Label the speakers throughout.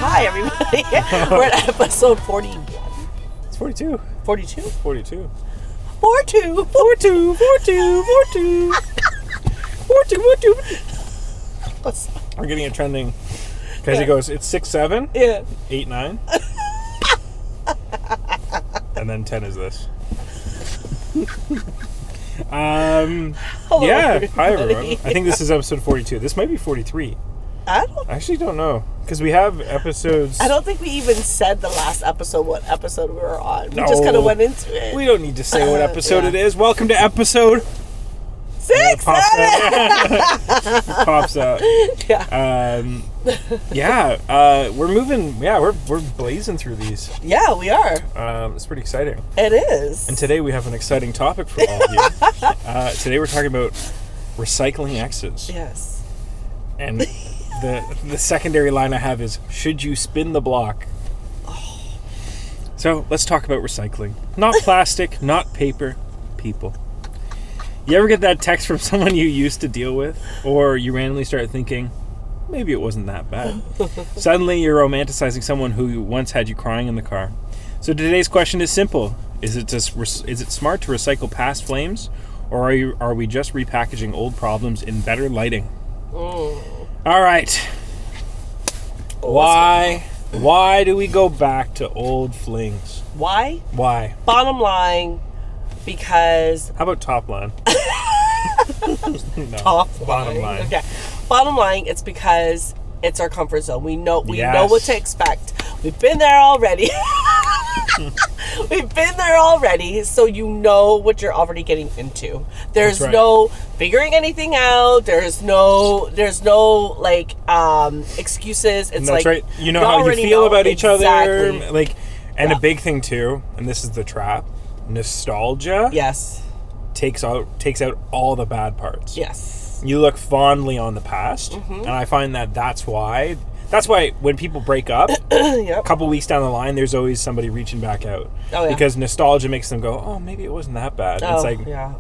Speaker 1: Hi, everybody. We're at episode 41.
Speaker 2: It's 42.
Speaker 1: 42?
Speaker 2: 42.
Speaker 1: 42.
Speaker 2: 42. 42. 42. 42. 42. We're getting it trending. Because it goes, it's 6, 7, 8, 9. And then 10 is this.
Speaker 1: Hello,
Speaker 2: yeah.
Speaker 1: everybody.
Speaker 2: Hi, everyone. I think this is episode 42. This might be 43.
Speaker 1: I
Speaker 2: actually don't know. Because we have episodes.
Speaker 1: don't think we even said the last episode what episode we were on. We
Speaker 2: No.
Speaker 1: just kind of went into it.
Speaker 2: We don't need to say what episode
Speaker 1: Yeah.
Speaker 2: it is. Welcome to episode
Speaker 1: 6, 7.
Speaker 2: Pops up.
Speaker 1: Yeah.
Speaker 2: We're moving. Yeah, we're blazing through these.
Speaker 1: Yeah, we are.
Speaker 2: It's pretty exciting.
Speaker 1: It is.
Speaker 2: And today we have an exciting topic for all of you. Today we're talking about recycling exes.
Speaker 1: Yes.
Speaker 2: And the secondary line I have is, should you spin the block? So let's talk about recycling. Not plastic, not paper, people. You ever get that text from someone you used to deal with? Or you randomly start thinking, maybe it wasn't that bad. Suddenly you're romanticizing someone who once had you crying in the car. So today's question is simple. Is it smart to recycle past flames? Or are we just repackaging old problems in better lighting? All right. Why do we go back to old flings?
Speaker 1: Why?
Speaker 2: Why?
Speaker 1: Bottom line, because...
Speaker 2: How about top line? No, bottom line.
Speaker 1: Okay. Bottom line, it's because it's our comfort zone. We know what to expect. We've been there already. We've been there already, so you know what you're already getting into. There's no figuring anything out. There's no like excuses. It's
Speaker 2: that's
Speaker 1: like
Speaker 2: right. You know how you feel about each other. Like, and
Speaker 1: Yeah.
Speaker 2: a big thing too, and this is the trap. Nostalgia.
Speaker 1: Yes.
Speaker 2: Takes out all the bad parts.
Speaker 1: Yes.
Speaker 2: You look fondly on the past, and I find that's why when people break up,
Speaker 1: Yep.
Speaker 2: a couple weeks down the line, there's always somebody reaching back out.
Speaker 1: Oh, yeah.
Speaker 2: Because nostalgia makes them go, oh, maybe it wasn't that bad.
Speaker 1: Oh,
Speaker 2: It's like,
Speaker 1: yeah.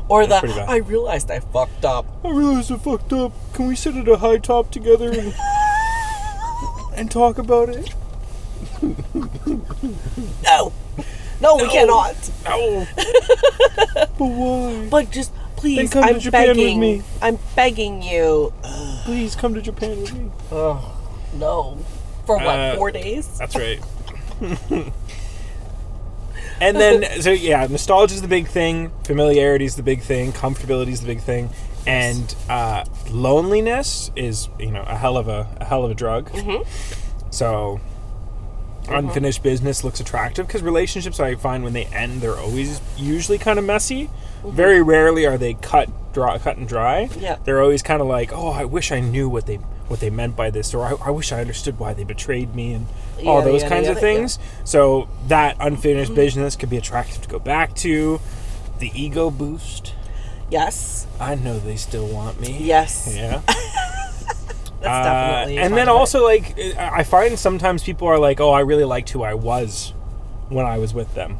Speaker 1: Or
Speaker 2: pretty bad.
Speaker 1: I realized I fucked up.
Speaker 2: I realized I fucked up. Can we sit at a high top together and talk about it?
Speaker 1: No, we cannot.
Speaker 2: No. But why?
Speaker 1: But just please,
Speaker 2: Then come
Speaker 1: I'm
Speaker 2: to Japan
Speaker 1: begging.
Speaker 2: with me.
Speaker 1: I'm begging you.
Speaker 2: Please come to Japan with me.
Speaker 1: Oh, no. For what, 4 days?
Speaker 2: That's right. And then, so yeah, nostalgia is the big thing. Familiarity is the big thing. Comfortability is the big thing. And loneliness is, a hell of a drug. Mm-hmm. So unfinished business looks attractive because relationships, I find, when they end, they're always usually kind of messy. Mm-hmm. Very rarely are they cut and dry.
Speaker 1: Yeah.
Speaker 2: They're always kind of like, oh, I wish I knew what they meant by this, or I wish I understood why they betrayed me, and all those kinds of things. Yeah. So that unfinished business could be attractive to go back to. The ego boost.
Speaker 1: Yes.
Speaker 2: I know they still want me.
Speaker 1: Yes.
Speaker 2: Yeah.
Speaker 1: That's definitely.
Speaker 2: And then also, like, I find sometimes people are like, oh, I really liked who I was when I was with them.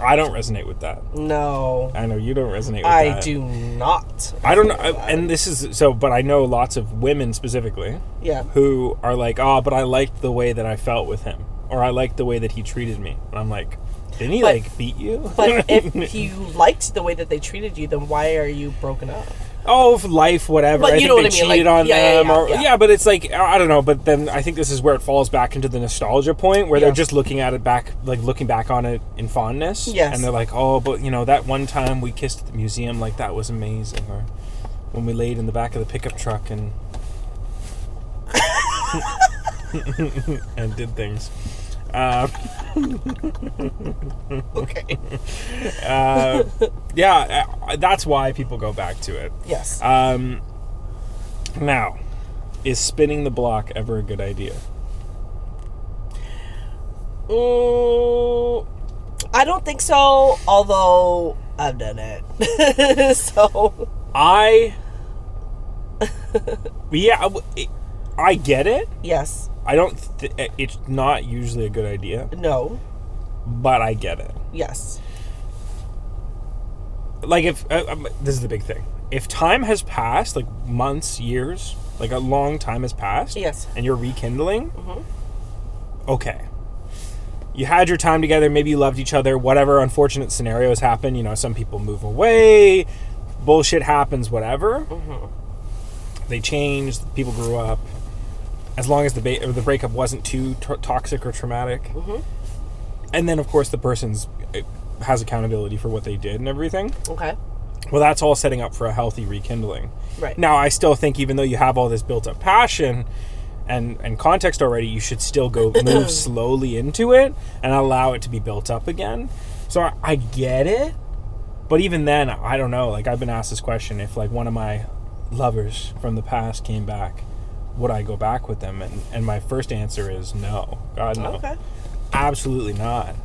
Speaker 2: I don't resonate with that.
Speaker 1: No.
Speaker 2: I know you don't resonate with that.
Speaker 1: I do not.
Speaker 2: I don't know. And this is so, but I know lots of women specifically.
Speaker 1: Yeah.
Speaker 2: Who are like, oh, but I liked the way that I felt with him, or I liked the way that he treated me. And I'm like, didn't he beat you?
Speaker 1: But if you liked the way that they treated you, then why are you broken up?
Speaker 2: Oh, life, whatever.
Speaker 1: But you know what I mean?
Speaker 2: Cheated on them.
Speaker 1: Yeah.
Speaker 2: But it's like, I don't know. But then I think this is where it falls back into the nostalgia point, where they're just looking back on it in fondness.
Speaker 1: Yes.
Speaker 2: And they're like, oh, but that one time we kissed at the museum, like, that was amazing. Or when we laid in the back of the pickup truck and and did things.
Speaker 1: Okay.
Speaker 2: That's why people go back to it.
Speaker 1: Yes.
Speaker 2: Now, is spinning the block ever a good idea?
Speaker 1: I don't think so, although I've done it. So
Speaker 2: I get it.
Speaker 1: Yes.
Speaker 2: I don't. It's not usually a good idea.
Speaker 1: No.
Speaker 2: But I get it.
Speaker 1: Yes.
Speaker 2: Like, if this is the big thing. If time has passed, like months, years, like a long time has passed,
Speaker 1: yes,
Speaker 2: and you're rekindling, okay. You had your time together, maybe you loved each other, whatever unfortunate scenarios happen, you know, some people move away, bullshit happens, whatever. They changed, people grew up. As long as the breakup wasn't too toxic or traumatic. And then, of course, the person's has accountability for what they did and everything.
Speaker 1: Okay.
Speaker 2: Well, that's all setting up for a healthy rekindling.
Speaker 1: Right.
Speaker 2: Now, I still think even though you have all this built-up passion and context already, you should still go move slowly into it and allow it to be built up again. So I get it. But even then, I don't know. Like, I've been asked this question. If, like, one of my lovers from the past came back, would I go back with them? And my first answer is no. God, no.
Speaker 1: Okay.
Speaker 2: Absolutely not.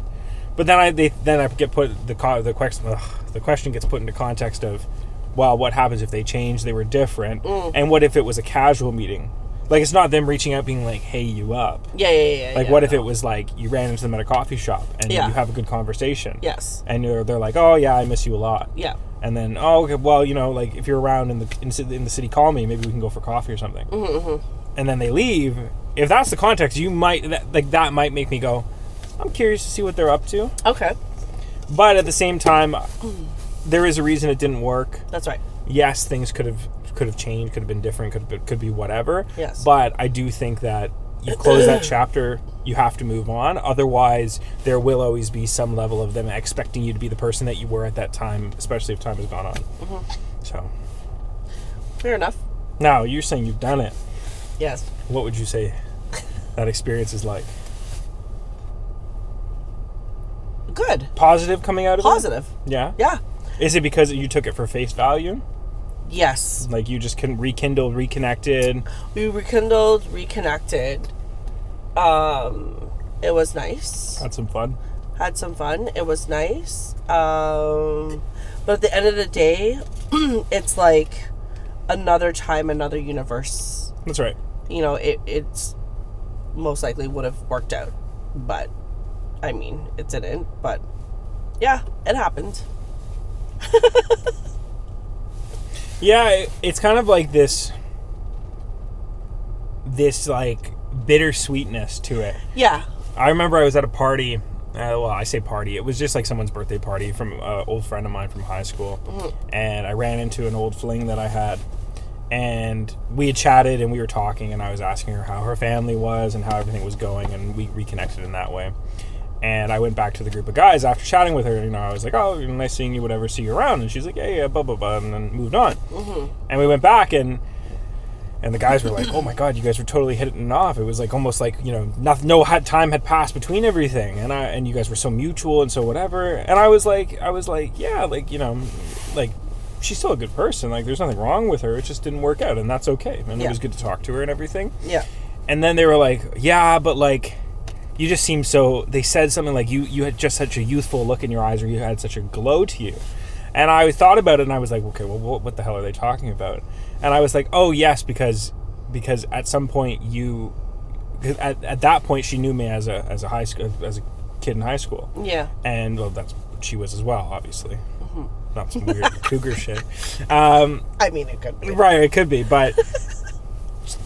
Speaker 2: But then I get put the question gets put into context of, well, what happens if they changed, they were different, and what if it was a casual meeting? Like, it's not them reaching out being like, hey, you up?
Speaker 1: Yeah.
Speaker 2: Like, what if it was like you ran into them at a coffee shop and you have a good conversation?
Speaker 1: Yes.
Speaker 2: And they're like, oh yeah, I miss you a lot.
Speaker 1: Yeah.
Speaker 2: And then, oh, okay, well, you know, like, if you're around in the city, call me. Maybe we can go for coffee or something. And then they leave. If that's the context, that might make me go, I'm curious to see what they're up to.
Speaker 1: Okay.
Speaker 2: But at the same time, there is a reason it didn't work.
Speaker 1: That's right.
Speaker 2: Yes, things could have changed, could have been different, could be whatever.
Speaker 1: Yes.
Speaker 2: But I do think that you close that chapter, you have to move on. Otherwise, there will always be some level of them expecting you to be the person that you were at that time, especially if time has gone on. So.
Speaker 1: Fair enough.
Speaker 2: Now, you're saying you've done it.
Speaker 1: Yes.
Speaker 2: What would you say that experience is like?
Speaker 1: Good.
Speaker 2: Positive coming out of it?
Speaker 1: Positive.
Speaker 2: Yeah?
Speaker 1: Yeah.
Speaker 2: Is it because you took it for face value?
Speaker 1: Yes.
Speaker 2: Like, you just rekindled, reconnected?
Speaker 1: We rekindled, reconnected. It was nice.
Speaker 2: Had some fun?
Speaker 1: Had some fun. It was nice. But at the end of the day, it's like another time, another universe.
Speaker 2: That's right.
Speaker 1: You know, it's most likely would have worked out. But, I mean, it didn't. But, yeah, it happened.
Speaker 2: Yeah, it's kind of like this like bittersweetness to it.
Speaker 1: Yeah.
Speaker 2: I remember I was at a party. Well, I say party. It was just like someone's birthday party from an old friend of mine from high school. And I ran into an old fling that I had. And we had chatted and we were talking and I was asking her how her family was and how everything was going. And we reconnected in that way. And I went back to the group of guys after chatting with her. You know, I was like, oh, nice seeing you, whatever, see you around. And she's like, yeah, blah, blah, blah, and then moved on. And we went back, and the guys were like, oh, my God, you guys were totally hitting it off. It was like almost like, you know, no time had passed between everything. And you guys were so mutual and so whatever. And I was like, yeah, like, you know, like, she's still a good person. Like, there's nothing wrong with her. It just didn't work out, and that's okay. And it was good to talk to her and everything.
Speaker 1: Yeah.
Speaker 2: And then they were like, yeah, but, like, you just seem so... They said something like, you had just such a youthful look in your eyes, or you had such a glow to you. And I thought about it, and I was like, okay, well, what the hell are they talking about? And I was like, oh, yes, because at some point you... At that point, she knew me as a kid in high school.
Speaker 1: Yeah.
Speaker 2: And, well, that's what she was as well, obviously. Not some weird cougar shit.
Speaker 1: I mean, it could be.
Speaker 2: Right, it could be, but...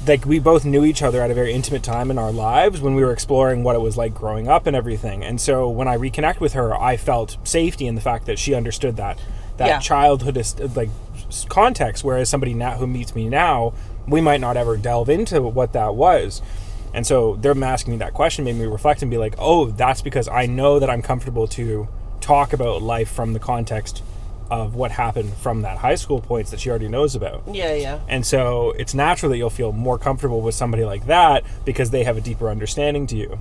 Speaker 2: like, we both knew each other at a very intimate time in our lives when we were exploring what it was like growing up and everything. And so when I reconnect with her, I felt safety in the fact that she understood that childhood like context, whereas somebody now who meets me now, we might not ever delve into what that was. And so them asking me that question made me reflect and be like, oh, that's because I know that I'm comfortable to talk about life from the context of what happened from that high school points that she already knows about.
Speaker 1: Yeah.
Speaker 2: And so it's natural that you'll feel more comfortable with somebody like that because they have a deeper understanding to you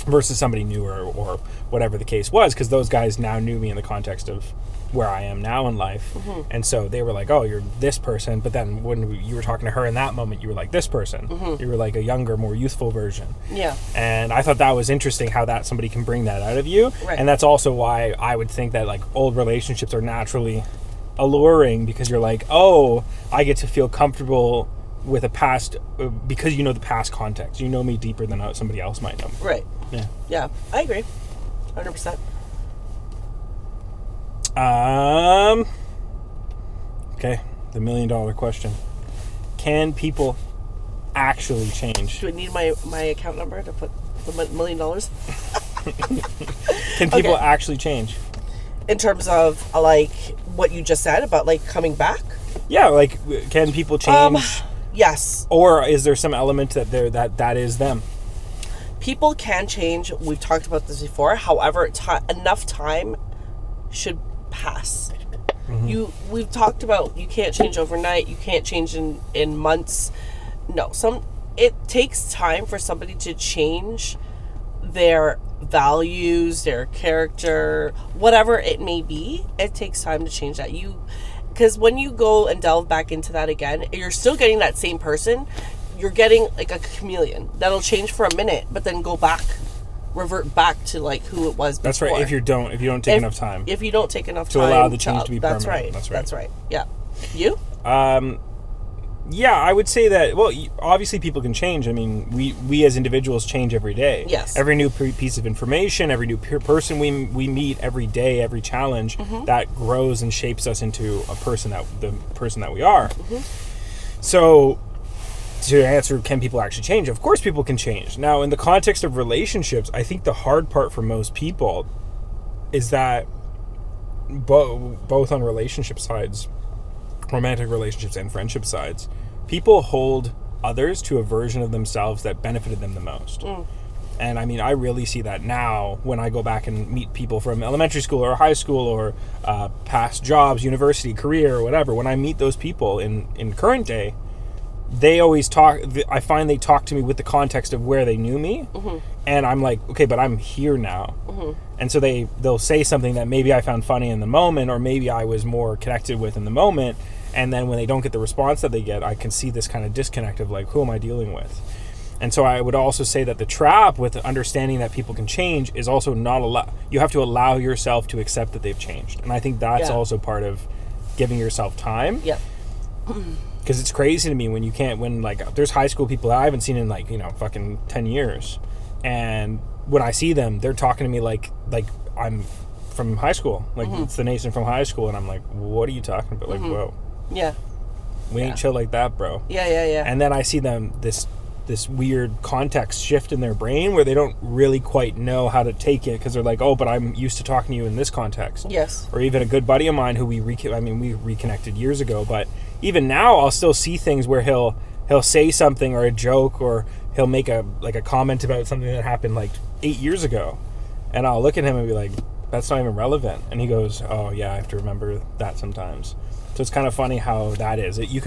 Speaker 2: versus somebody newer or whatever the case was, because those guys now knew me in the context of where I am now in life. And so they were like, oh, you're this person. But then when you were talking to her in that moment, you were like this person. You were like a younger, more youthful version.
Speaker 1: Yeah.
Speaker 2: And I thought that was interesting how that somebody can bring that out of you.
Speaker 1: Right.
Speaker 2: And that's also why I would think that like old relationships are naturally alluring, because you're like, oh, I get to feel comfortable with a past because you know the past context. You know me deeper than somebody else might know.
Speaker 1: Right.
Speaker 2: Yeah.
Speaker 1: Yeah, I agree. 100%.
Speaker 2: Okay, the $1 million question. Can people actually change?
Speaker 1: Do I need my account number to put the $1 million?
Speaker 2: Can people actually change?
Speaker 1: In terms of, like, what you just said about, like, coming back?
Speaker 2: Yeah, like, can people change?
Speaker 1: Yes.
Speaker 2: Or is there some element that is them?
Speaker 1: People can change. We've talked about this before. However, enough time should pass. Mm-hmm. We've talked about you can't change overnight. You can't change in months. No, it takes time for somebody to change their values, their character, whatever it may be. It takes time to change that. Because when you go and delve back into that again, you're still getting that same person. You're getting like a chameleon that'll change for a minute, but then revert back to like who it was before.
Speaker 2: That's right. If you don't take enough time.
Speaker 1: If you don't take enough time
Speaker 2: to allow the change to be permanent.
Speaker 1: That's right. Yeah. You?
Speaker 2: Yeah, I would say that. Well, obviously people can change. I mean, we as individuals change every day.
Speaker 1: Yes.
Speaker 2: Every new piece of information, every new person we meet every day, every challenge that grows and shapes us into the person that we are. So, to answer, can people actually change? Of course people can change. Now, in the context of relationships, I think the hard part for most people is that both on relationship sides, romantic relationships and friendship sides, people hold others to a version of themselves that benefited them the most. And I mean, I really see that now when I go back and meet people from elementary school or high school or past jobs, university, career, or whatever. When I meet those people in current day, they always talk. I find they talk to me with the context of where they knew me, and I'm like, okay, but I'm here now, and so they'll say something that maybe I found funny in the moment, or maybe I was more connected with in the moment, and then when they don't get the response that they get, I can see this kind of disconnect of like, who am I dealing with? And so I would also say that the trap with understanding that people can change is also you have to allow yourself to accept that they've changed, and I think that's also part of giving yourself time.
Speaker 1: Yep.
Speaker 2: Because it's crazy to me when like there's high school people that I haven't seen in like, fucking 10 years. And when I see them, they're talking to me like I'm from high school. Like it's the Nathan from high school. And I'm like, what are you talking about? Like, whoa.
Speaker 1: Yeah.
Speaker 2: We ain't chill like that, bro.
Speaker 1: Yeah.
Speaker 2: And then I see them, this weird context shift in their brain where they don't really quite know how to take it because they're like, oh, but I'm used to talking to you in this context.
Speaker 1: Yes.
Speaker 2: Or even a good buddy of mine who we reconnected years ago, but even now I'll still see things where he'll say something or a joke or he'll make a comment about something that happened like 8 years ago, and I'll look at him and be like, that's not even relevant, and he goes, oh yeah, I have to remember that sometimes. So it's kind of funny how that is. You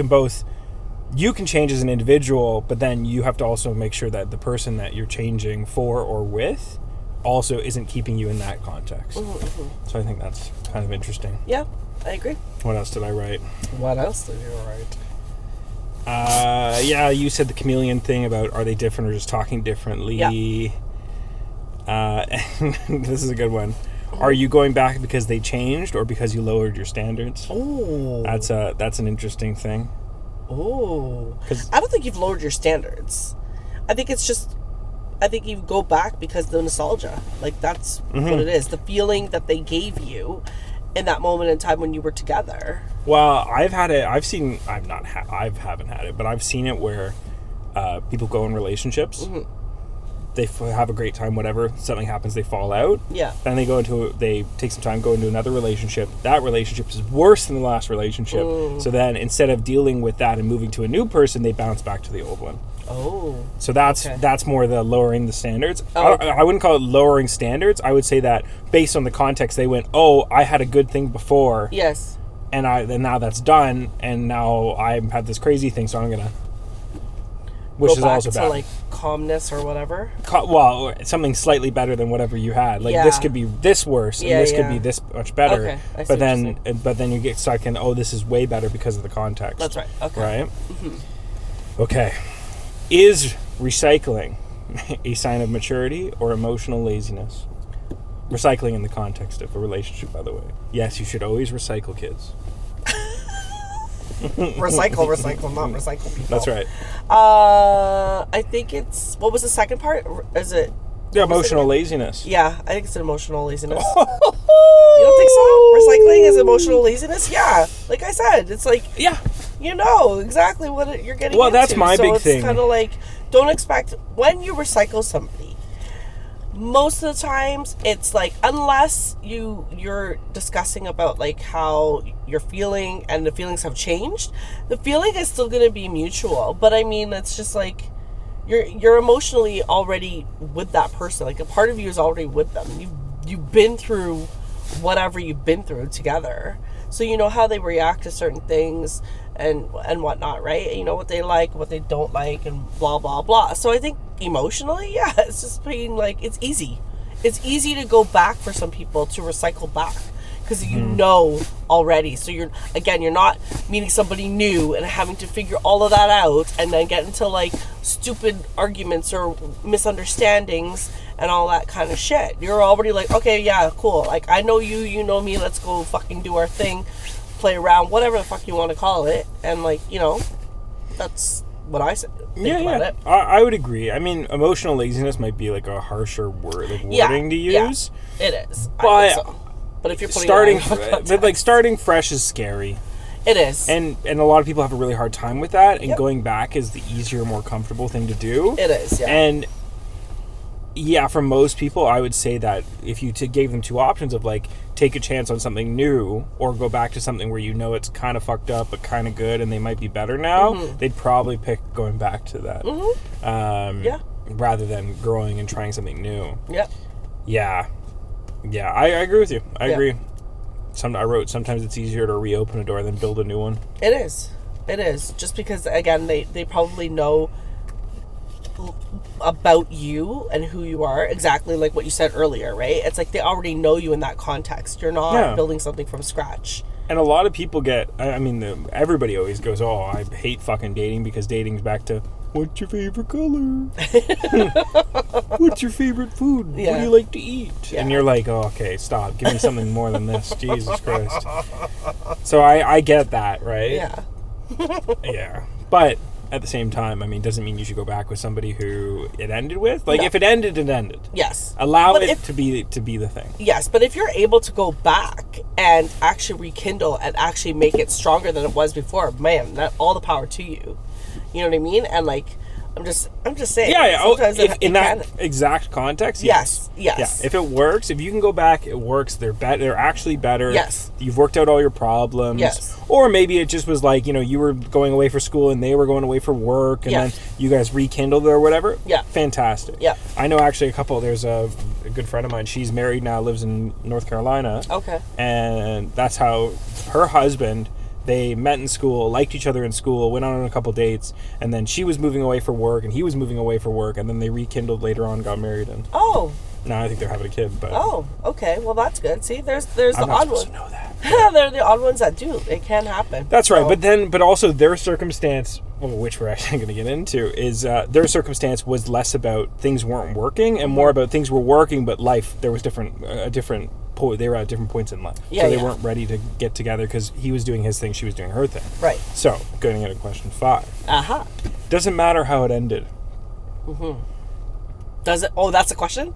Speaker 2: can change as an individual, but then you have to also make sure that the person that you're changing for or with also isn't keeping you in that context. So I think that's kind of interesting.
Speaker 1: Yeah, I agree.
Speaker 2: What else did I write?
Speaker 1: What else did you write?
Speaker 2: Yeah, you said the chameleon thing about are they different or just talking differently. Yeah. This is a good one. Are you going back because they changed or because you lowered your standards?
Speaker 1: Oh.
Speaker 2: That's an interesting thing.
Speaker 1: Oh. I don't think you've lowered your standards. I think you go back because the nostalgia. Like, that's what it is. The feeling that they gave you in that moment in time when you were together.
Speaker 2: Well, I've had it. I haven't had it, but I've seen it where people go in relationships. They have a great time, whatever. Something happens, they fall out.
Speaker 1: Yeah.
Speaker 2: Then they take some time, go into another relationship. That relationship is worse than the last relationship. So then instead of dealing with that and moving to a new person, they bounce back to the old one.
Speaker 1: Oh.
Speaker 2: So that's more the lowering the standards.
Speaker 1: Oh, okay.
Speaker 2: I wouldn't call it lowering standards. I would say that based on the context, they went, oh, I had a good thing before.
Speaker 1: Yes.
Speaker 2: And now that's done, and now I have this crazy thing, so I'm gonna. Which is also bad.
Speaker 1: To like calmness or whatever.
Speaker 2: Well, something slightly better than whatever you had. Like this could be this worse, and this could be this much better.
Speaker 1: Okay, I see
Speaker 2: but then you get stuck in, oh, this is way better because of the context.
Speaker 1: That's right. Okay.
Speaker 2: Right. Okay. Is recycling a sign of maturity or emotional laziness? Recycling in the context of a relationship, by the way. Yes, you should always recycle, kids.
Speaker 1: recycle, not recycle people.
Speaker 2: That's right.
Speaker 1: I think it's... What was the second part? Is it...
Speaker 2: Yeah, emotional laziness.
Speaker 1: Yeah, I think it's an emotional laziness. You don't think so? Recycling is emotional laziness? Yeah. Like I said, it's like...
Speaker 2: Yeah.
Speaker 1: you know exactly what you're getting
Speaker 2: Well,
Speaker 1: into.
Speaker 2: that's my big thing.
Speaker 1: So it's kind of like, don't expect, when you recycle somebody, most of the times it's like, unless you're discussing about like how you're feeling and the feelings have changed, the feeling is still going to be mutual. But I mean, it's just like you're emotionally already with that person. Like a part of you is already with them. You've been through whatever you've been through together, so you know how they react to certain things and whatnot, right? You know what they like, what they don't like, and blah blah blah. So I think emotionally, yeah, it's just being like, it's easy to go back for some people, to recycle back, because you know already. So you're not meeting somebody new and having to figure all of that out and then get into like stupid arguments or misunderstandings and all that kind of shit. You're already like, okay, yeah, cool, like I know you, you know me, let's go fucking do our thing, play around, whatever the fuck you want to call it. And like, you know, that's what I think about it.
Speaker 2: I would agree. I mean, emotional laziness might be like a harsher word, like wording to use.
Speaker 1: Yeah, it is.
Speaker 2: But
Speaker 1: I think so. But if you're putting
Speaker 2: starting fresh is scary.
Speaker 1: It is.
Speaker 2: And a lot of people have a really hard time with that, and going back is the easier, more comfortable thing to do.
Speaker 1: It is, yeah.
Speaker 2: And yeah, for most people, I would say that if you gave them two options of like, take a chance on something new or go back to something where you know it's kind of fucked up but kind of good and they might be better now, they'd probably pick going back to that. Rather than growing and trying something new. Yeah, I agree with you. I agree. I wrote, sometimes it's easier to reopen a door than build a new one.
Speaker 1: It is. Just because, again, they probably know about you and who you are, exactly like what you said earlier, right? It's like they already know you in that context. You're not building something from scratch. And
Speaker 2: a lot of people everybody always goes, oh, I hate fucking dating, because dating's back to, what's your favorite color? What's your favorite food? What do you like to eat? And you're like, oh, okay, stop. Give me something more than this. Jesus Christ. So I get that, right? Yeah. But at the same time, I mean, doesn't mean you should go back with somebody who it ended with. Like, if it ended, it ended.
Speaker 1: Yes.
Speaker 2: Allow it to be the thing.
Speaker 1: Yes, but if you're able to go back and actually rekindle and actually make it stronger than it was before, man, that all the power to you. You know what I mean? And like, I'm just saying.
Speaker 2: In that exact context, yes. Yeah, if it works, if you can go back, it works. They're actually better.
Speaker 1: Yes.
Speaker 2: You've worked out all your problems.
Speaker 1: Yes.
Speaker 2: Or maybe it just was like, you know, you were going away for school and they were going away for work, and then you guys rekindled or whatever. Yeah. Fantastic. Yeah. I know actually there's a good friend of mine. She's married now, lives in North Carolina. Okay. And that's how her husband, they met in school, liked each other in school, went on a couple dates, and then she was moving away for work, and he was moving away for work, and then they rekindled later on, got married, and now I think they're having a kid. But
Speaker 1: okay, well that's good. See, there's the odd ones.
Speaker 2: Know that.
Speaker 1: They're the odd ones that do. It can happen.
Speaker 2: That's right, but also their circumstance, which we're actually going to get into, is their circumstance was less about things weren't working and more about things were working, but life, there was they were at different points in life. So they weren't ready to get together because he was doing his thing, she was doing her thing. Right. So, going into question 5. Doesn't matter how it ended.
Speaker 1: Does it? Oh, that's a question?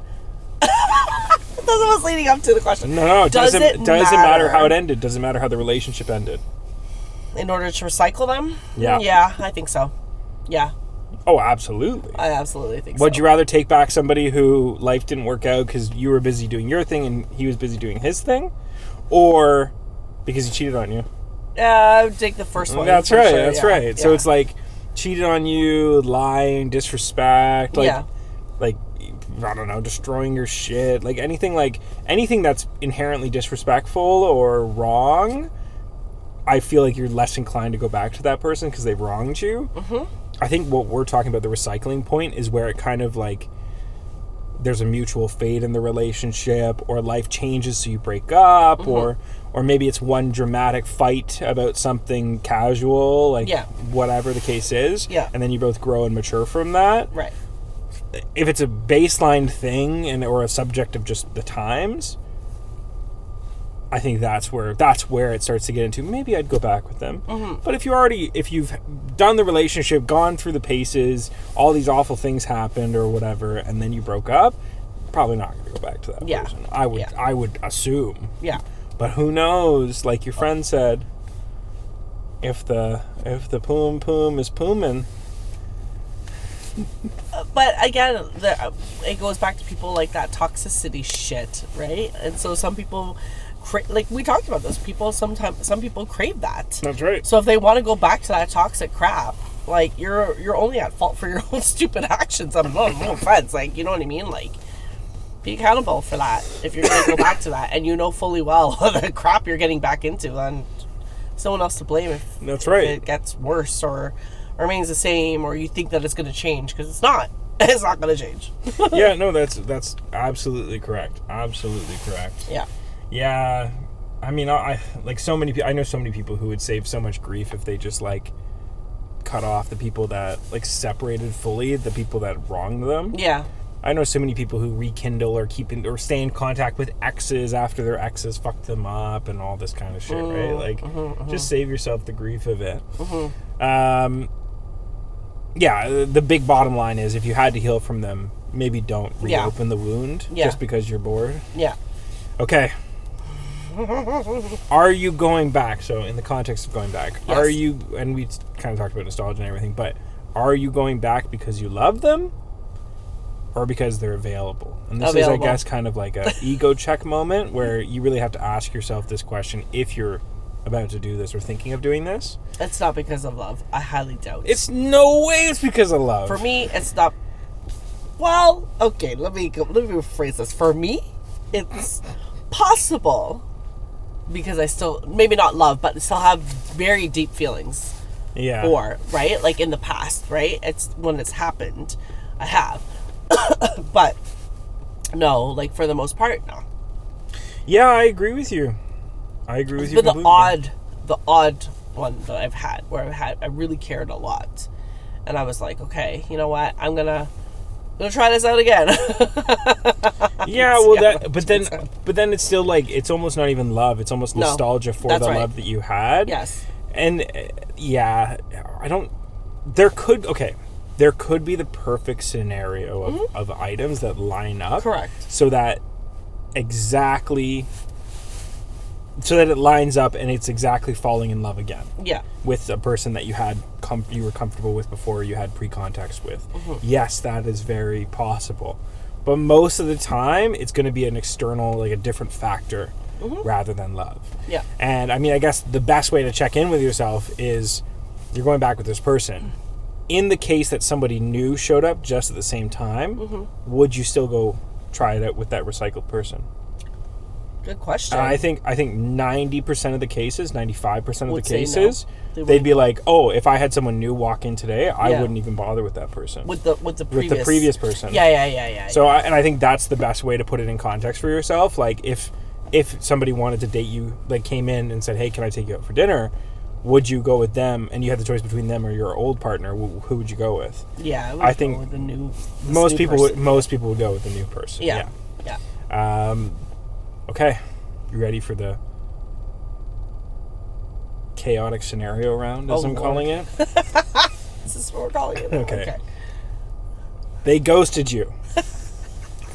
Speaker 1: That's what was leading up to the question.
Speaker 2: No, doesn't matter how it ended. Doesn't matter how the relationship ended.
Speaker 1: In order to recycle them?
Speaker 2: Yeah.
Speaker 1: Yeah, I think so. Yeah.
Speaker 2: Oh, absolutely.
Speaker 1: I absolutely think so.
Speaker 2: Would you rather take back somebody who life didn't work out because you were busy doing your thing and he was busy doing his thing? Or because he cheated on you?
Speaker 1: I would take the first one.
Speaker 2: That's right. Sure. That's right. So it's like cheated on you, lying, disrespect, like I don't know, destroying your shit, like anything that's inherently disrespectful or wrong. I feel like you're less inclined to go back to that person because they've wronged you. I think what we're talking about, the recycling point, is where it kind of like there's a mutual fade in the relationship, or life changes so you break up, or maybe it's one dramatic fight about something casual, like whatever the case is, and then you both grow and mature from that. Right. If it's a baseline thing or a subject of just the times, I think that's where it starts to get into, maybe I'd go back with them. But if you've done the relationship, gone through the paces, all these awful things happened or whatever, and then you broke up, probably not going to go back to that person. I would assume. Yeah. But who knows? Like your friend said, if the poom is pooming.
Speaker 1: But again, it goes back to people like that toxicity shit, right? And so some people, like we talked about this, some people crave that.
Speaker 2: That's right.
Speaker 1: So if they want to go back to that toxic crap, like you're only at fault for your own stupid actions. No offense, like, you know what I mean? Like, be accountable for that. If you're going to go back to that, and you know fully well the crap you're getting back into, then someone else to blame if it gets worse or remains the same, or you think that it's going to change, because it's not. It's not going to change.
Speaker 2: Yeah, no, that's absolutely correct. Absolutely correct.
Speaker 1: Yeah.
Speaker 2: Yeah. I mean, I know so many people who would save so much grief if they just like cut off the people that like separated fully the people that wronged them.
Speaker 1: Yeah.
Speaker 2: I know so many people who rekindle or stay in contact with exes after their exes fucked them up and all this kind of shit, right? Like, just save yourself the grief of it. Yeah, the big bottom line is if you had to heal from them, maybe don't reopen the wound just because you're bored.
Speaker 1: Yeah.
Speaker 2: Okay. Are you going back? So in the context of going back,
Speaker 1: yes.
Speaker 2: Are you, and we kind of talked about nostalgia and everything, but are you going back because you love them or because they're available? And this is, I guess, kind of like a ego check moment where you really have to ask yourself this question if you're about to do this or thinking of doing this.
Speaker 1: It's not because of love. I highly doubt.
Speaker 2: It's no way it's because of love.
Speaker 1: For me, it's not. Well, okay, let me rephrase this. For me, it's possible because I still, maybe not love, but still have very deep feelings.
Speaker 2: Yeah.
Speaker 1: For, right? Like in the past, right? It's when it's happened, I have. But no, like for the most part, no.
Speaker 2: Yeah, I agree with you.
Speaker 1: It's been the odd one that I've had where I really cared a lot, and I was like, okay, you know what, I'm gonna try this out again.
Speaker 2: Yeah, well, but then it's still like, it's almost not even love. It's almost nostalgia for the love that you had.
Speaker 1: Yes.
Speaker 2: And yeah, there could be the perfect scenario of items that line up.
Speaker 1: Correct.
Speaker 2: So that it lines up and it's exactly falling in love again.
Speaker 1: Yeah. With
Speaker 2: a person that you were comfortable with before, you had pre-context with. Yes, that is very possible. But most of the time, it's going to be an external, like a different factor rather than love. Yeah. And I mean, I guess the best way to check in with yourself is you're going back with this person. In the case that somebody new showed up just at the same time, would you still go try it out with that recycled person?
Speaker 1: Good question.
Speaker 2: I think 90% of the cases, 95% of the cases, they'd be like, "Oh, if I had someone new walk in today, I wouldn't even bother with that person." With the previous person.
Speaker 1: Yeah.
Speaker 2: So I think that's the best way to put it in context for yourself. Like if somebody wanted to date you, like came in and said, "Hey, can I take you out for dinner?" Would you go with them? And you had the choice between them or your old partner. Who would you go with?
Speaker 1: Yeah,
Speaker 2: I think
Speaker 1: go with the new.
Speaker 2: Most people would go with the new person.
Speaker 1: Yeah.
Speaker 2: Okay, you ready for the chaotic scenario round, as I'm calling it?
Speaker 1: This is what we're calling it. Okay.
Speaker 2: They ghosted you.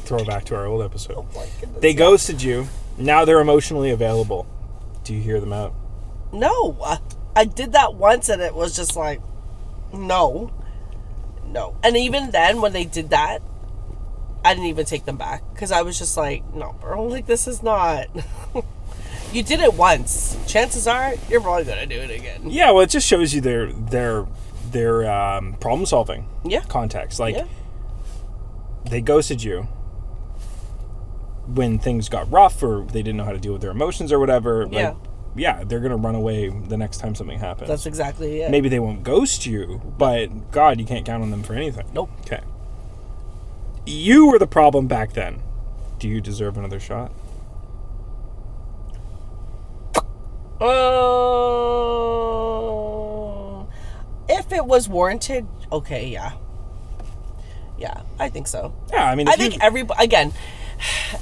Speaker 2: Throw back to our old episode.
Speaker 1: Oh my goodness.
Speaker 2: They ghosted you. Now they're emotionally available. Do you hear them out?
Speaker 1: No. I did that once and it was just like, no. And even then, when they did that, I didn't even take them back because I was just like, no, bro, like this is not. You did it once. Chances are you're probably gonna do it again.
Speaker 2: Yeah, well, it just shows you their problem solving. Context. Like they ghosted you when things got rough or they didn't know how to deal with their emotions or whatever. Like, yeah, they're gonna run away the next time something happens.
Speaker 1: That's exactly it.
Speaker 2: Maybe they won't ghost you, but God, you can't count on them for anything.
Speaker 1: Nope.
Speaker 2: Okay. You were the problem back then. Do you deserve another shot?
Speaker 1: If it was warranted, okay, yeah. Yeah, I think so.
Speaker 2: Yeah, I mean,
Speaker 1: I think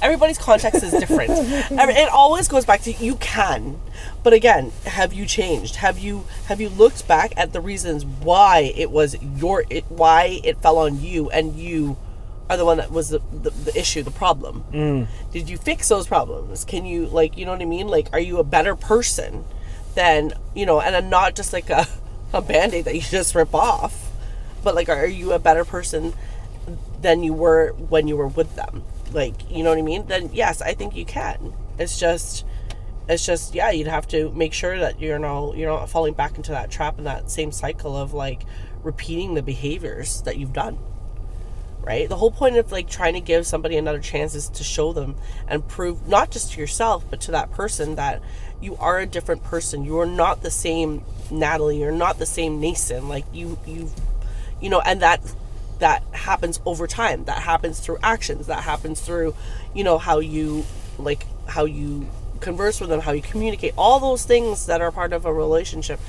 Speaker 1: everybody's context is different. It always goes back to you can, but again, have you changed? Have you looked back at the reasons why why it fell on you, and you are the one that was the issue, the problem? Did you fix those problems? Can you, like, you know what I mean? Like, are you a better person then, and not just like a Band-Aid that you just rip off, but like, are you a better person than you were when you were with them? Like, you know what I mean? Then yes, I think you can. It's just, yeah, you'd have to make sure that you're not falling back into that trap and that same cycle of like repeating the behaviors that you've done. Right? The whole point of like trying to give somebody another chance is to show them and prove, not just to yourself, but to that person, that you are a different person. You are not the same Natalie. You're not the same Nathan. Like and that happens over time. That happens through actions. That happens through, how you converse with them, how you communicate, all those things that are part of a relationship.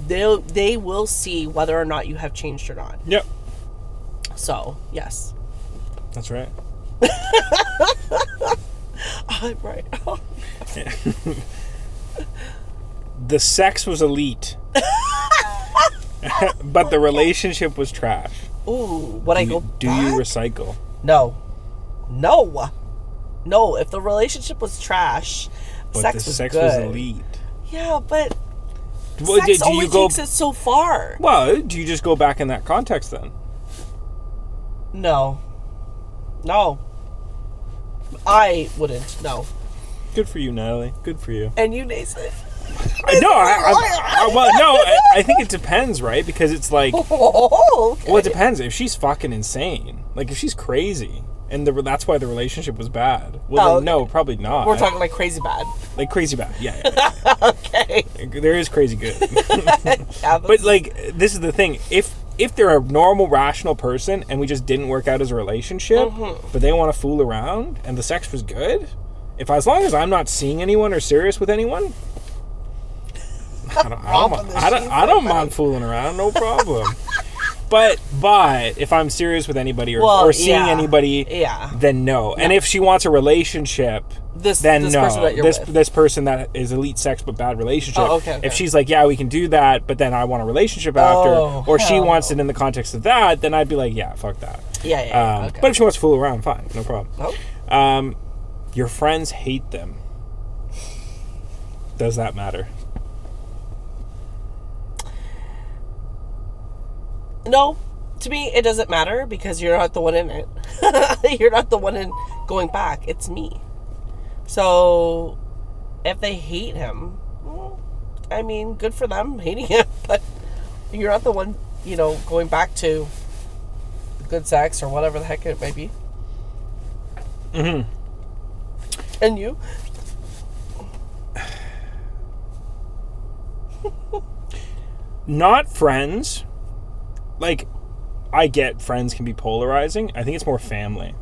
Speaker 1: They will see whether or not you have changed or not.
Speaker 2: Yep.
Speaker 1: So, yes.
Speaker 2: That's right.
Speaker 1: I'm right.
Speaker 2: The sex was elite. But the relationship was trash.
Speaker 1: Ooh, would I go back?
Speaker 2: Do you recycle?
Speaker 1: No. If the relationship was trash,
Speaker 2: but
Speaker 1: sex
Speaker 2: the
Speaker 1: was
Speaker 2: sex
Speaker 1: good.
Speaker 2: was elite.
Speaker 1: Yeah, but
Speaker 2: well,
Speaker 1: sex only takes it so far.
Speaker 2: Well, do you just go back in that context then?
Speaker 1: No. I wouldn't. No.
Speaker 2: Good for you, Natalie. Good for you.
Speaker 1: And you, Nathan.
Speaker 2: I think it depends, right? Because it's like,
Speaker 1: okay.
Speaker 2: Well, it depends. If she's fucking insane, like if she's crazy, and that's why the relationship was bad. Well, then, no, probably not.
Speaker 1: We're talking like crazy bad.
Speaker 2: Like crazy bad, yeah.
Speaker 1: Okay.
Speaker 2: There is crazy good.
Speaker 1: Yeah,
Speaker 2: but like, this is the thing. If they're a normal, rational person, and we just didn't work out as a relationship, but they want to fool around, and the sex was good, as long as I'm not seeing anyone or serious with anyone, I don't mind fooling around, no problem. But if I'm serious with anybody or seeing anybody, then no. And if she wants a relationship, then no.
Speaker 1: Person that you're with.
Speaker 2: This person that is elite sex but bad relationship.
Speaker 1: Oh, okay.
Speaker 2: If she's like, yeah, we can do that, but then I want a relationship after, or she wants it in the context of that, then I'd be like, yeah, fuck that.
Speaker 1: Yeah. Okay.
Speaker 2: But if she wants to fool around, fine, no problem.
Speaker 1: Oh.
Speaker 2: Your friends hate them. Does that matter?
Speaker 1: No, to me it doesn't matter because you're not the one in it. You're not the one in going back. It's me. So if they hate him, I mean, good for them hating him, but you're not the one, going back to good sex or whatever the heck it may be.
Speaker 2: Mm-hmm.
Speaker 1: And you?
Speaker 2: Not friends. Like, I get friends can be polarizing. I think it's more family.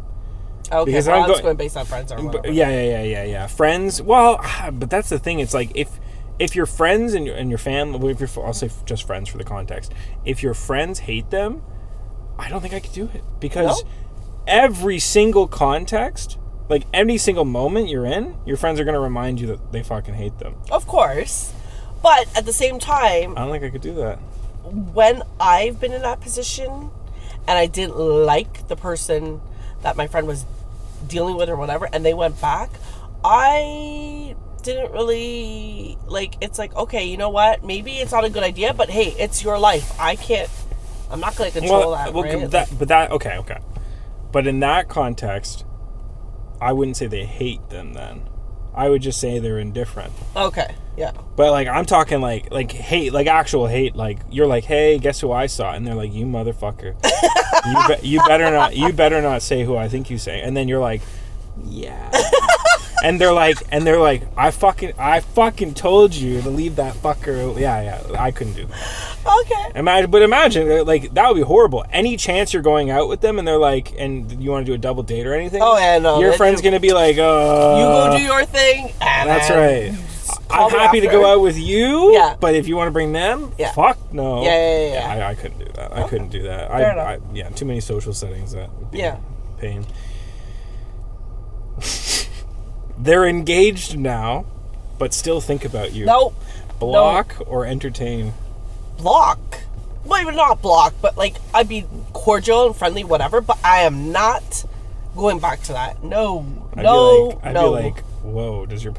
Speaker 1: Okay, because I was going based on friends or whatever.
Speaker 2: Yeah. Friends. Well, but that's the thing. It's like if your friends and your family, I'll say just friends for the context. If your friends hate them, I don't think I could do it because every single context, like every single moment you're in, your friends are going to remind you that they fucking hate them.
Speaker 1: Of course, but at the same time,
Speaker 2: I don't think I could do that.
Speaker 1: When I've been in that position and I didn't like the person that my friend was dealing with or whatever, and they went back, I didn't really it's like, okay, you know what, maybe it's not a good idea, but hey, it's your life. I'm not going to control that, right? Okay. But in that context, I wouldn't say they hate them then. I would just say they're indifferent. Okay, yeah.
Speaker 2: But I'm talking like hate, like actual hate. Like you're like, hey, guess who I saw? And they're like, you motherfucker. you better not say who I think you say. And then you're like, yeah. and they're like, I fucking told you to leave that fucker. Yeah. I couldn't do that.
Speaker 1: Okay.
Speaker 2: Imagine, like, that would be horrible. Any chance you're going out with them and they're like, and you want to do a double date or anything?
Speaker 1: Oh, yeah, no.
Speaker 2: Your friend's going to be like,
Speaker 1: you go do your thing. And
Speaker 2: that's right. I'm happy to go out with you, but if you want to bring them, fuck no.
Speaker 1: Yeah.
Speaker 2: I couldn't do that. I couldn't do that.
Speaker 1: Fair enough.
Speaker 2: Too many social settings, that would be pain. They're engaged now, but still think about you.
Speaker 1: Nope.
Speaker 2: Block or entertain?
Speaker 1: Block. Well, even not block, but I'd be cordial and friendly, whatever, but I am not going back to that. No.
Speaker 2: I'd be like, whoa, does your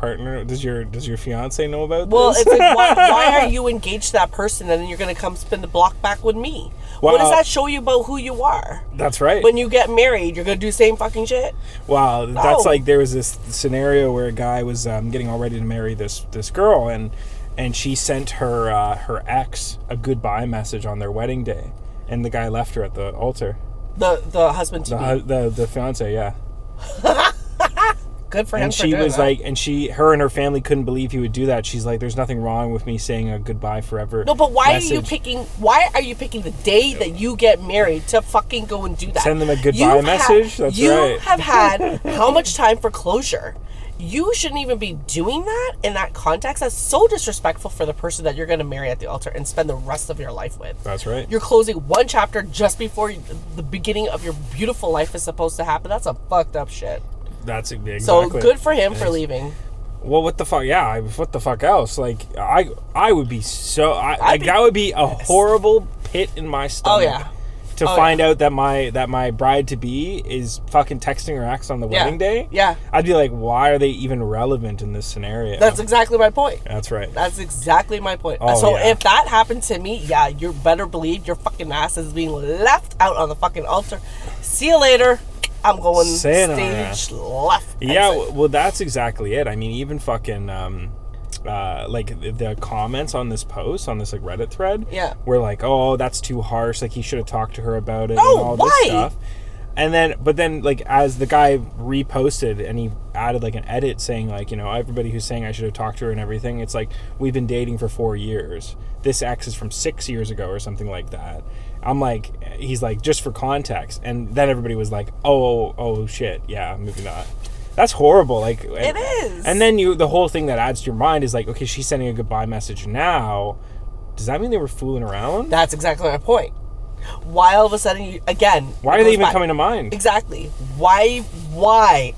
Speaker 2: fiance know about
Speaker 1: Well,
Speaker 2: this?
Speaker 1: it's like, why are you engaged to that person and then you're going to come spin the block back with me?
Speaker 2: Well,
Speaker 1: what does that show you about who you are?
Speaker 2: That's right.
Speaker 1: When you get married, you're going to do the same fucking shit?
Speaker 2: Wow, that's like, there was this scenario where a guy was getting all ready to marry this girl, and she sent her ex a goodbye message on their wedding day, and the guy left her at the altar.
Speaker 1: The husband to be.
Speaker 2: The fiance, yeah.
Speaker 1: Good for him.
Speaker 2: And she was like, her and her family couldn't believe he would do that. She's like, there's nothing wrong with me saying a goodbye forever.
Speaker 1: No, but why are you picking the day that you get married to fucking go and do that?
Speaker 2: Send them a goodbye message? That's right.
Speaker 1: You have had how much time for closure? You shouldn't even be doing that in that context. That's so disrespectful for the person that you're going to marry at the altar and spend the rest of your life with.
Speaker 2: That's right.
Speaker 1: You're closing one chapter just before the beginning of your beautiful life is supposed to happen. That's some fucked up shit.
Speaker 2: That's exactly.
Speaker 1: So good for him for leaving.
Speaker 2: Well, what the fuck? Yeah, what the fuck else? Like, I would be so... that would be a horrible pit in my stomach.
Speaker 1: Oh, yeah.
Speaker 2: To find out that my bride-to-be is fucking texting her ex on the wedding day.
Speaker 1: Yeah.
Speaker 2: I'd be like, why are they even relevant in this scenario?
Speaker 1: That's exactly my point.
Speaker 2: That's right.
Speaker 1: That's exactly my point.
Speaker 2: Oh,
Speaker 1: so
Speaker 2: yeah.
Speaker 1: if that happened to me, yeah, you better believe your fucking ass is being left out on the fucking altar. See you later. I'm going stage left.
Speaker 2: Yeah, well, that's exactly it. I mean, even fucking... like the comments on this post, on this like Reddit thread, were like, oh, that's too harsh, like he should have talked to her about it and all this stuff. And then, but then, like, as the guy reposted and he added like an edit saying, like, you know, everybody who's saying I should have talked to her and everything, it's like, we've been dating for 4 years. This ex is from 6 years ago or something like that. I'm like, he's like, just for context. And then everybody was like, oh shit, yeah, maybe not. That's horrible. Like,
Speaker 1: it is.
Speaker 2: And then the whole thing that adds to your mind is like, okay, she's sending a goodbye message now. Does that mean they were fooling around?
Speaker 1: That's exactly my point. Why all of a sudden,
Speaker 2: why are they even coming to mind?
Speaker 1: Exactly. Why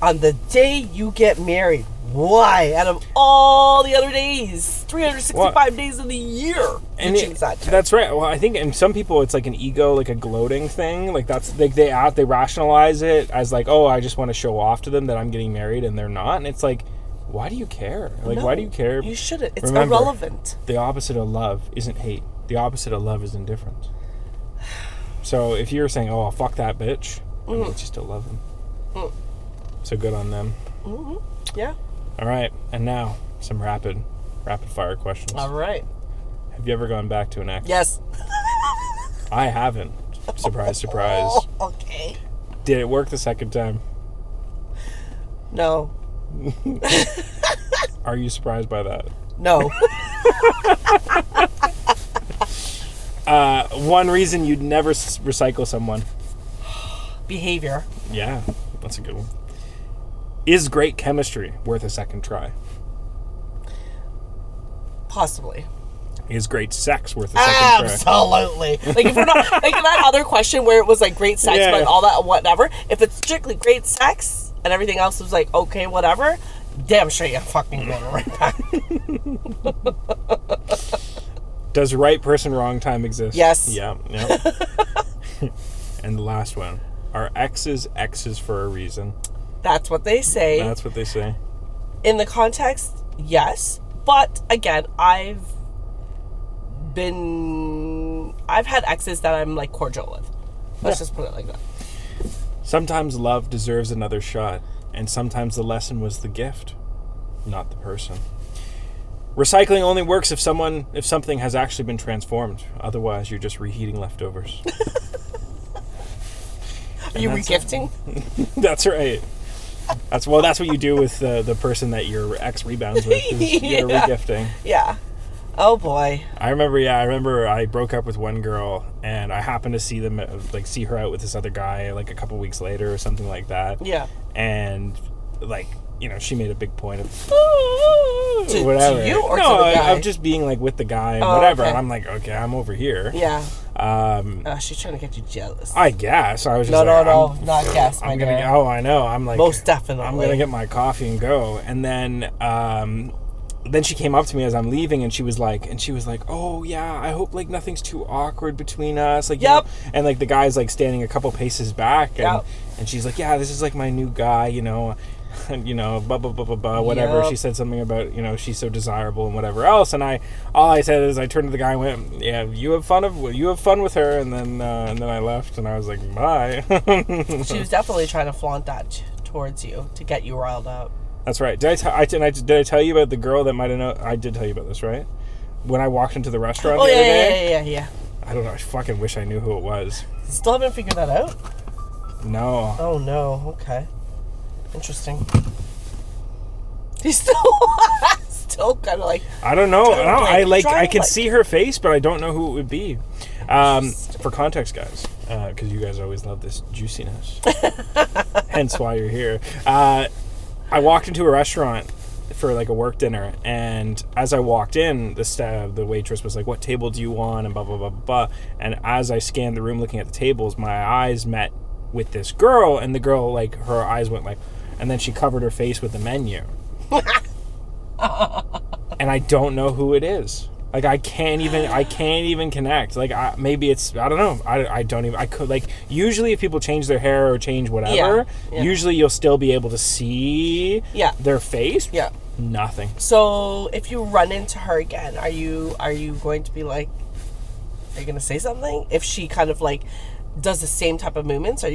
Speaker 1: on the day you get married? Why out of all the other days, 365 days in the year?
Speaker 2: And that's right. Well, I think in some people it's like an ego, like a gloating thing. Like that's like they rationalize it as like, oh, I just want to show off to them that I'm getting married, and they're not. And it's like, why do you care? Like, why do you care?
Speaker 1: You shouldn't. It's
Speaker 2: Remember,
Speaker 1: irrelevant.
Speaker 2: The opposite of love isn't hate. The opposite of love is indifference. So if you're saying, oh, fuck that bitch, I mean, you still love them. So good on them.
Speaker 1: Mm-hmm. Yeah.
Speaker 2: All right, and now some rapid fire questions.
Speaker 1: All right.
Speaker 2: Have you ever gone back to an ex?
Speaker 1: Yes.
Speaker 2: I haven't. Surprise, surprise.
Speaker 1: Okay.
Speaker 2: Did it work the second time?
Speaker 1: No.
Speaker 2: Are you surprised by that?
Speaker 1: No.
Speaker 2: One reason you'd never recycle someone.
Speaker 1: Behavior.
Speaker 2: Yeah, that's a good one. Is great chemistry worth a second try?
Speaker 1: Possibly.
Speaker 2: Is great sex worth a second try?
Speaker 1: Absolutely. Like if we're not like in that other question where it was like great sex, but all that whatever. If it's strictly great sex and everything else was like okay, whatever, damn sure you fucking going right back.
Speaker 2: Does right person, wrong time exist?
Speaker 1: Yes.
Speaker 2: Yeah. And the last one: are exes for a reason?
Speaker 1: That's what they say.
Speaker 2: That's what they say.
Speaker 1: In the context, yes. But again, I've had exes that I'm like cordial with. Let's just put it like that.
Speaker 2: Sometimes love deserves another shot, and sometimes the lesson was the gift, not the person. Recycling only works if something has actually been transformed. Otherwise, you're just reheating leftovers.
Speaker 1: Are you regifting?
Speaker 2: That's right. That's what you do with the person that your ex rebounds with. You're regifting.
Speaker 1: Yeah. Oh boy.
Speaker 2: I remember I broke up with one girl, and I happened to see her out with this other guy like a couple weeks later or something like that.
Speaker 1: Yeah.
Speaker 2: And like, you know, she made a big point of
Speaker 1: whatever. To you or to the guy?
Speaker 2: Of just being like with the guy and whatever. Okay. And I'm like, okay, I'm over here.
Speaker 1: Yeah. She's trying to get you jealous.
Speaker 2: I guess. I was just
Speaker 1: not guess.
Speaker 2: I'm gonna. Oh, I know. I'm like,
Speaker 1: most definitely.
Speaker 2: I'm gonna get my coffee and go. And then she came up to me as I'm leaving, and she was like, oh yeah, I hope like nothing's too awkward between us, like, you know? And like the guy's like standing a couple paces back, and she's like, yeah, this is like my new guy, you know. and blah blah blah blah blah, whatever.
Speaker 1: Yep.
Speaker 2: She said something about she's so desirable and whatever else, and all I said is I turned to the guy and went, yeah, you have fun with her, and then I left, and I was like, bye.
Speaker 1: She was definitely trying to flaunt that towards you to get you riled up.
Speaker 2: That's right. Did I tell you about the girl that might have known? I did tell you about this, right? When I walked into the restaurant the other day.
Speaker 1: Yeah.
Speaker 2: I don't know. I fucking wish I knew who it was.
Speaker 1: Still haven't figured that out?
Speaker 2: No.
Speaker 1: Oh, no. Okay. Interesting. He's still kind of like...
Speaker 2: I don't know. I can see her face, but I don't know who it would be. For context, guys, because you guys always love this juiciness. Hence why you're here. I walked into a restaurant for like a work dinner, and as I walked in, the waitress was like, what table do you want, and blah blah blah blah. And as I scanned the room looking at the tables, my eyes met with this girl, and the girl, like, her eyes went like, and then she covered her face with the menu. And I don't know who it is. Like, I can't even connect. Like, maybe it's, I don't know. I don't even, I could, like, usually if people change their hair or change whatever, usually you'll still be able to see their face.
Speaker 1: Yeah.
Speaker 2: Nothing.
Speaker 1: So, if you run into her again, are you going to be like, are you going to say something? If she kind of, like, does the same type of movements, or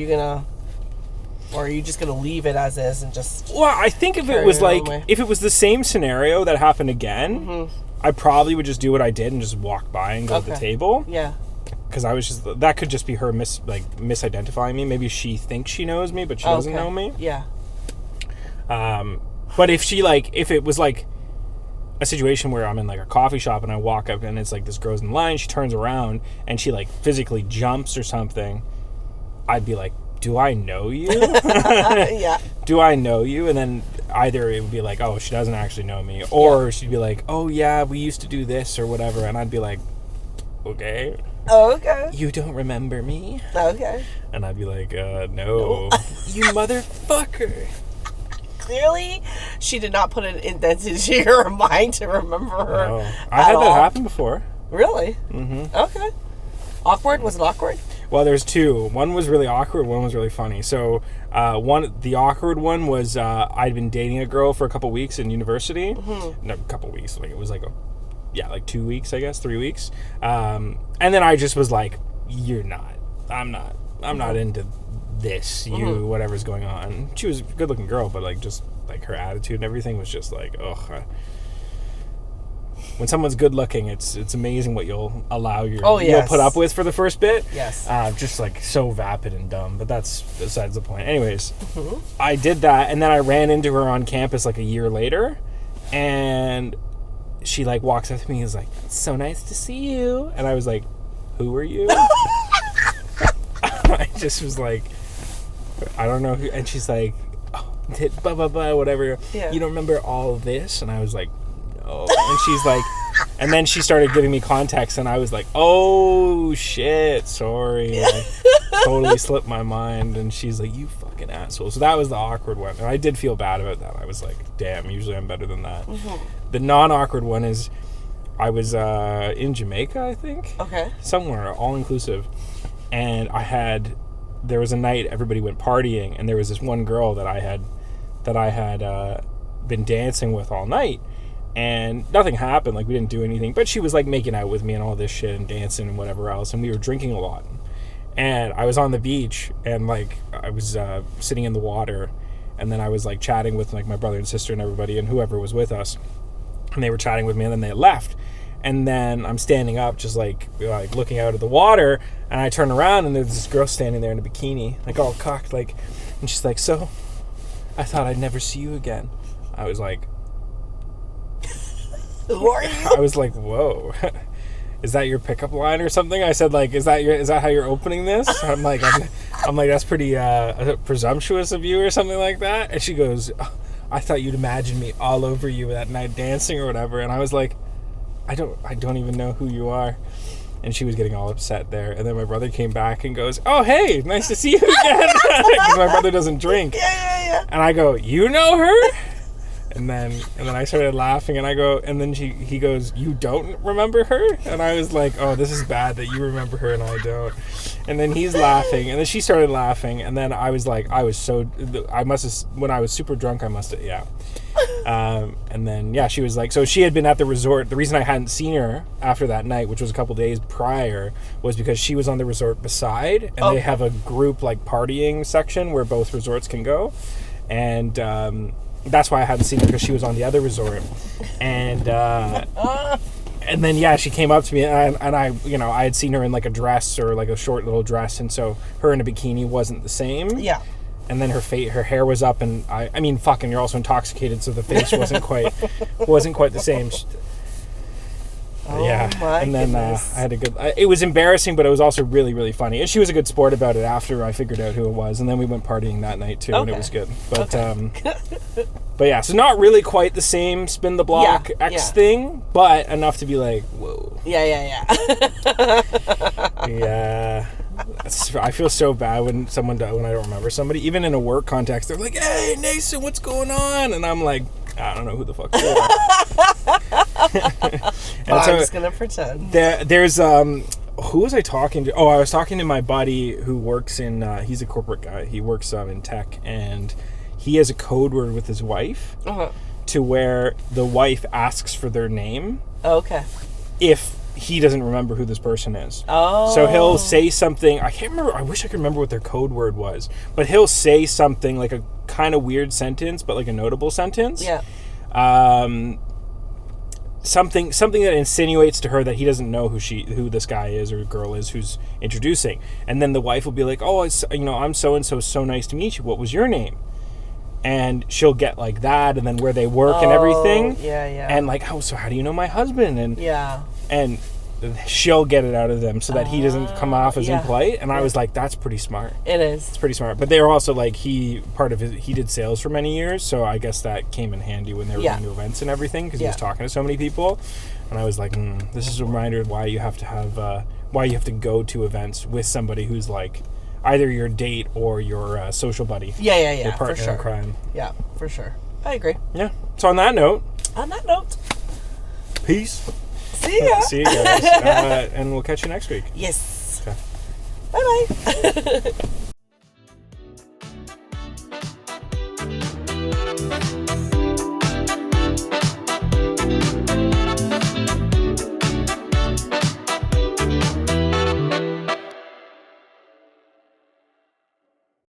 Speaker 1: are you just going to leave it as is and just...
Speaker 2: Well, I think if it was, like, if it was the same scenario that happened again... I probably would just do what I did and just walk by and go to the table.
Speaker 1: Yeah.
Speaker 2: Because I was just... That could just be her misidentifying me. Maybe she thinks she knows me, but she doesn't know me.
Speaker 1: Yeah.
Speaker 2: But if it was, like, a situation where I'm in, like, a coffee shop and I walk up and it's, like, this girl's in line, she turns around and she, like, physically jumps or something, I'd be like, do I know you?
Speaker 1: Yeah.
Speaker 2: Do I know you? And then either it would be like, oh, she doesn't actually know me, or she'd be like, oh yeah, we used to do this or whatever, and I'd be like, okay.
Speaker 1: Oh, okay.
Speaker 2: You don't remember me?
Speaker 1: Okay.
Speaker 2: And I'd be like, no. You motherfucker.
Speaker 1: Clearly, she did not put it into your mind to remember her.
Speaker 2: No. I had that happen before.
Speaker 1: Really? Mm-hmm. Okay. Awkward? Was it awkward?
Speaker 2: Well, there's two. One was really awkward. One was really funny. So, the awkward one was I'd been dating a girl for a couple weeks in university. Mm-hmm. No, a couple weeks. Like, it was like 2 weeks, I guess, 3 weeks. And then I just was like, "You're not. I'm not. I'm not into this. You, whatever's going on." She was a good-looking girl, but like just like her attitude and everything was just like, ugh. When someone's good looking, it's amazing what you'll allow you'll put up with for the first bit.
Speaker 1: Yes.
Speaker 2: Just like so vapid and dumb, but that's besides the point. Anyways, I did that, and then I ran into her on campus like a year later, and she like walks up to me and is like, "It's so nice to see you," and I was like, "Who are you?" I just was like, I don't know who, and she's like, "Oh, blah blah blah, whatever. Yeah. You don't remember all this?" And I was like, "No." And she's like, and then she started giving me context, and I was like, "Oh shit, sorry, I totally slipped my mind." And she's like, "You fucking asshole." So that was the awkward one, and I did feel bad about that. I was like, "Damn, usually I'm better than that." The non-awkward one is, I was in Jamaica, I think.
Speaker 1: Okay.
Speaker 2: Somewhere, all inclusive, and there was a night everybody went partying, and there was this one girl that I had been dancing with all night. And nothing happened, like we didn't do anything, but she was like making out with me and all this shit and dancing and whatever else, and we were drinking a lot. And I was on the beach, and like I was sitting in the water, and then I was like chatting with like my brother and sister and everybody and whoever was with us, and they were chatting with me, and then they left. And then I'm standing up just like looking out at the water, and I turn around and there's this girl standing there in a bikini, like all cocked, like, and she's like, "So I thought I'd never see you again." I was like,
Speaker 1: who are you?
Speaker 2: I was like, "Whoa, is that your pickup line or something?" I said, like, is that how you're opening this? I'm like, that's pretty presumptuous of you or something like that. And she goes, "I thought you'd imagine me all over you that night dancing or whatever." And I was like, I don't even know who you are. And she was getting all upset there. And then my brother came back and goes, "Oh, hey, nice to see you again." Because my brother doesn't drink.
Speaker 1: Yeah.
Speaker 2: And I go, "You know her?" And then I started laughing, and I go, and then he goes, "You don't remember her?" And I was like, "Oh, this is bad that you remember her and I don't." And then he's laughing, and then she started laughing, and then I was like, when I was super drunk, I must have, yeah. And then, yeah, she was like, so she had been at the resort. The reason I hadn't seen her after that night, which was a couple days prior, was because she was on the resort beside, and they have a group, like, partying section where both resorts can go. And that's why I hadn't seen her, because she was on the other resort. And then, yeah, she came up to me, and I, you know, I had seen her in, like, a dress or, like, a short little dress, and so her in a bikini wasn't the same.
Speaker 1: Yeah.
Speaker 2: And then her hair was up, and I mean, fucking, you're also intoxicated, so the face wasn't quite the same. Yeah,
Speaker 1: my
Speaker 2: and then I
Speaker 1: goodness.
Speaker 2: had a good. It was embarrassing, but it was also really, really funny. And she was a good sport about it after I figured out who it was, and then we went partying that night too, and it was good. But but yeah, so not really quite the same spin the block X thing, but enough to be like, whoa.
Speaker 1: Yeah.
Speaker 2: Yeah. I feel so bad when I don't remember somebody, even in a work context. They're like, "Hey, Nathan, what's going on?" And I'm like, I don't know who the fuck you are.
Speaker 1: I'm just gonna pretend.
Speaker 2: There's who was I talking to? Oh, I was talking to my buddy who works in. He's a corporate guy. He works in tech, and he has a code word with his wife to where the wife asks for their name.
Speaker 1: Oh, okay.
Speaker 2: If he doesn't remember who this person is.
Speaker 1: Oh.
Speaker 2: So he'll say something, I can't remember, I wish I could remember what their code word was, but he'll say something like a kind of weird sentence, but like a notable sentence.
Speaker 1: Yeah.
Speaker 2: Something that insinuates to her that he doesn't know who this guy is or girl is who's introducing. And then the wife will be like, "Oh, I'm so-and-so, so nice to meet you. What was your name?" And she'll get like that, and then where they work and everything.
Speaker 1: Yeah.
Speaker 2: And like, "Oh, so how do you know my husband?" And she'll get it out of them so that he doesn't come off as impolite. And I was like, that's pretty smart.
Speaker 1: It is.
Speaker 2: It's pretty smart. But they were also like, he did sales for many years, so I guess that came in handy when they were going to events and everything, because he was talking to so many people. And I was like, this is a reminder of why you have to go to events with somebody who's like either your date or your social buddy.
Speaker 1: Yeah.
Speaker 2: Your partner
Speaker 1: for sure.
Speaker 2: in crime.
Speaker 1: Yeah, for sure. I agree.
Speaker 2: Yeah. So on that note. Peace.
Speaker 1: See ya.
Speaker 2: See you guys. And we'll catch you next week.
Speaker 1: Yes.
Speaker 2: Okay.
Speaker 1: Bye-bye.